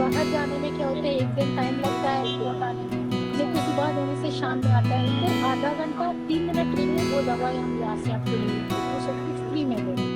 बाहर जाने में क्या होता है, 1 दिन टाइम लगता है रिपोर्ट आने में, लेकिन सुबह देने से शाम में आता है। सिर्फ आधा घंटा 3 मिनट के लिए वो दवाई हम यहाँ से आपको ले लेते हैं, वो सब कुछ फ्री में दे देते हैं।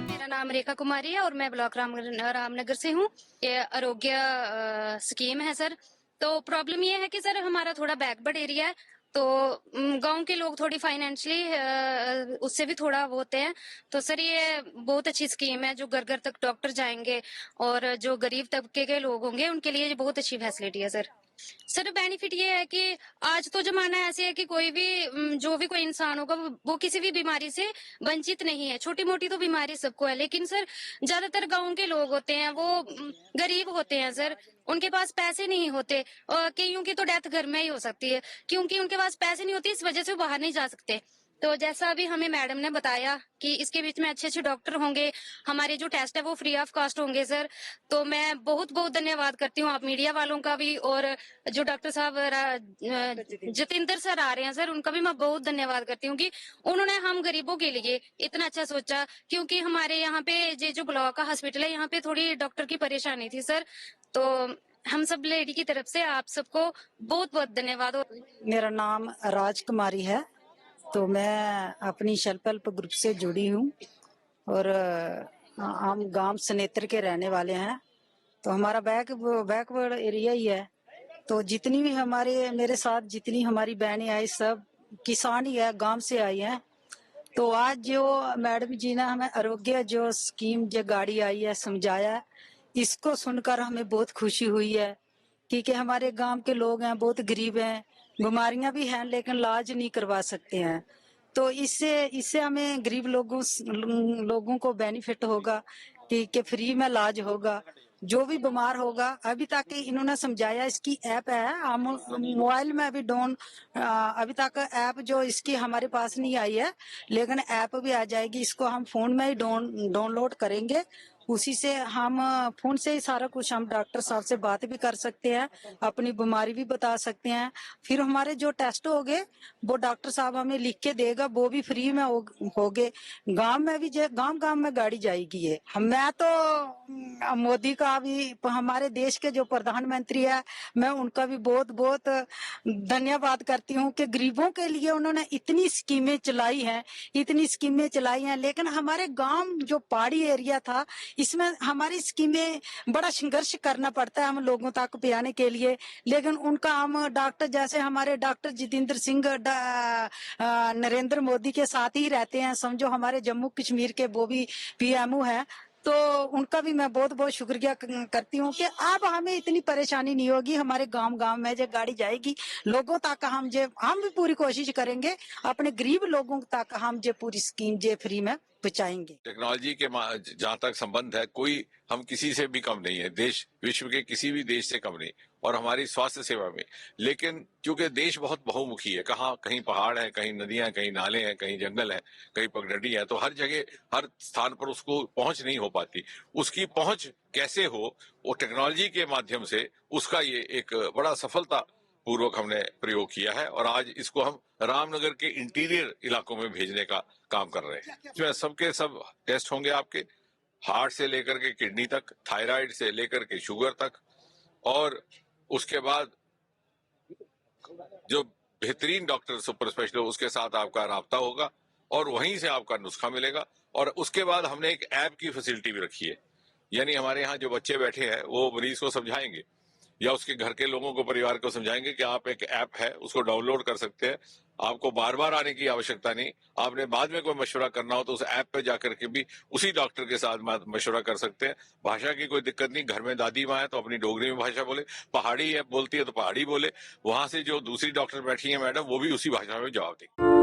मेरा नाम रेखा कुमारी है और मैं ब्लॉक रामनगर से हूँ। ये आरोग्य स्कीम है सर। तो प्रॉब्लम ये है कि सर हमारा थोड़ा बैकवर्ड एरिया है, तो गांव के लोग थोड़ी फाइनेंशियली उससे भी थोड़ा वो होते हैं। तो सर ये बहुत अच्छी स्कीम है, जो घर घर तक डॉक्टर जाएंगे और जो गरीब तबके के लोग होंगे उनके लिए ये बहुत अच्छी फैसिलिटी है सर। सर बेनिफिट ये है कि आज तो जमाना ऐसे है कि कोई भी जो भी कोई इंसान होगा वो किसी भी बीमारी से वंचित नहीं है। छोटी मोटी तो बीमारी सबको है, लेकिन सर ज्यादातर गांव के लोग होते हैं वो गरीब होते हैं सर। उनके पास पैसे नहीं होते और कईयों की तो डेथ घर में ही हो सकती है, क्योंकि उनके पास पैसे नहीं होते, इस वजह से वो बाहर नहीं जा सकते। तो जैसा अभी हमें मैडम ने बताया कि इसके बीच में अच्छे अच्छे डॉक्टर होंगे, हमारे जो टेस्ट है वो फ्री ऑफ कॉस्ट होंगे सर। तो मैं बहुत बहुत धन्यवाद करती हूँ आप मीडिया वालों का भी, और जो डॉक्टर साहब जतिंदर सर आ रहे हैं सर, उनका भी मैं बहुत धन्यवाद करती हूँ कि उन्होंने हम गरीबों के लिए इतना अच्छा सोचा। क्योंकि हमारे यहाँ पे जो ब्लॉक का हॉस्पिटल है, यहाँ पे थोड़ी डॉक्टर की परेशानी थी सर। तो हम सब लेडी की तरफ से आप सबको बहुत बहुत धन्यवाद। मेरा नाम राजकुमारी है, तो मैं अपनी सेल्फ हेल्प ग्रुप से जुड़ी हूँ और हम गांव सनेत्र के रहने वाले हैं। तो हमारा बैकवर्ड एरिया ही है। तो जितनी भी मेरे साथ जितनी हमारी बहनें आई सब किसान ही है, गांव से आई हैं। तो आज जो मैडम जी ने हमें आरोग्य जो स्कीम जो गाड़ी आई है समझाया, इसको सुनकर हमें बहुत खुशी हुई है। क्योंकि हमारे गांव के लोग हैं बहुत गरीब हैं, बीमारियां भी हैं लेकिन इलाज नहीं करवा सकते हैं। तो इससे इससे हमें गरीब लोगों को बेनिफिट होगा कि फ्री में इलाज होगा। जो भी बीमार होगा, अभी तक इन्होंने समझाया, इसकी ऐप है, हम मोबाइल में अभी तक ऐप जो इसकी हमारे पास नहीं आई है, लेकिन ऐप भी आ जाएगी। इसको हम फोन में ही डाउनलोड करेंगे, उसी से हम फोन से ही सारा कुछ हम डॉक्टर साहब से बात भी कर सकते हैं, अपनी बीमारी भी बता सकते हैं। फिर हमारे जो टेस्ट होंगे वो डॉक्टर साहब हमें लिख के देगा, वो भी फ्री में होगे। गांव में भी गांव में गाड़ी जाएगी। ये मैं तो मोदी का भी, हमारे देश के जो प्रधानमंत्री है, मैं उनका भी बहुत बहुत धन्यवाद करती हूँ कि गरीबों के लिए उन्होंने इतनी स्कीमें चलाई हैं। लेकिन हमारे गांव जो पहाड़ी एरिया था, इसमें हमारी स्कीमें बड़ा संघर्ष करना पड़ता है हम लोगों तक पहुंचाने के लिए। लेकिन उनका हम डॉक्टर, जैसे हमारे डॉक्टर जितेंद्र सिंह नरेंद्र मोदी के साथ ही रहते हैं, समझो हमारे जम्मू कश्मीर के वो भी पीएमओ हैं। तो उनका भी मैं बहुत बहुत शुक्रिया करती हूँ कि अब हमें इतनी परेशानी नहीं होगी। हमारे गांव में जो गाड़ी जाएगी लोगों तक, हम भी पूरी कोशिश करेंगे अपने गरीब लोगों तक हम पूरी स्कीम फ्री में पहुंचाएंगे। टेक्नोलॉजी के जहाँ तक संबंध है, कोई हम किसी से भी कम नहीं है, देश विश्व के किसी भी देश से कम नहीं, और हमारी स्वास्थ्य सेवा में। लेकिन क्योंकि देश बहुत बहुमुखी है, कहीं पहाड़ है, कहीं नदियां, कहीं नाले हैं, कहीं जंगल है, कहीं पगडंडी है, तो हर जगह हर स्थान पर उसको पहुंच नहीं हो पाती। उसकी पहुंच कैसे हो, वो टेक्नोलॉजी के माध्यम से उसका ये एक बड़ा सफलता पूर्वक हमने प्रयोग किया है और आज इसको हम रामनगर के इंटीरियर इलाकों में भेजने का काम कर रहे हैं। इसमें सबके सब टेस्ट होंगे आपके, हार्ट से लेकर के किडनी तक, थायराइड से लेकर के शुगर तक, और उसके बाद जो बेहतरीन डॉक्टर सुपर स्पेशलिस्ट उसके साथ आपका राब्ता होगा और वहीं से आपका नुस्खा मिलेगा। और उसके बाद हमने एक ऐप की फैसिलिटी भी रखी है, यानी हमारे यहाँ जो बच्चे बैठे हैं वो मरीज को समझाएंगे या उसके घर के लोगों को, परिवार को समझाएंगे कि आप एक ऐप है उसको डाउनलोड कर सकते हैं, आपको बार बार आने की आवश्यकता नहीं। आपने बाद में कोई मशवरा करना हो तो उस ऐप पे जाकर के भी उसी डॉक्टर के साथ मशवरा कर सकते हैं। भाषा की कोई दिक्कत नहीं, घर में दादी माँ है तो अपनी डोगरी में भाषा बोले, पहाड़ी है बोलती है तो पहाड़ी बोले, वहां से जो दूसरी डॉक्टर बैठी है मैडम वो भी उसी भाषा में जवाब दें।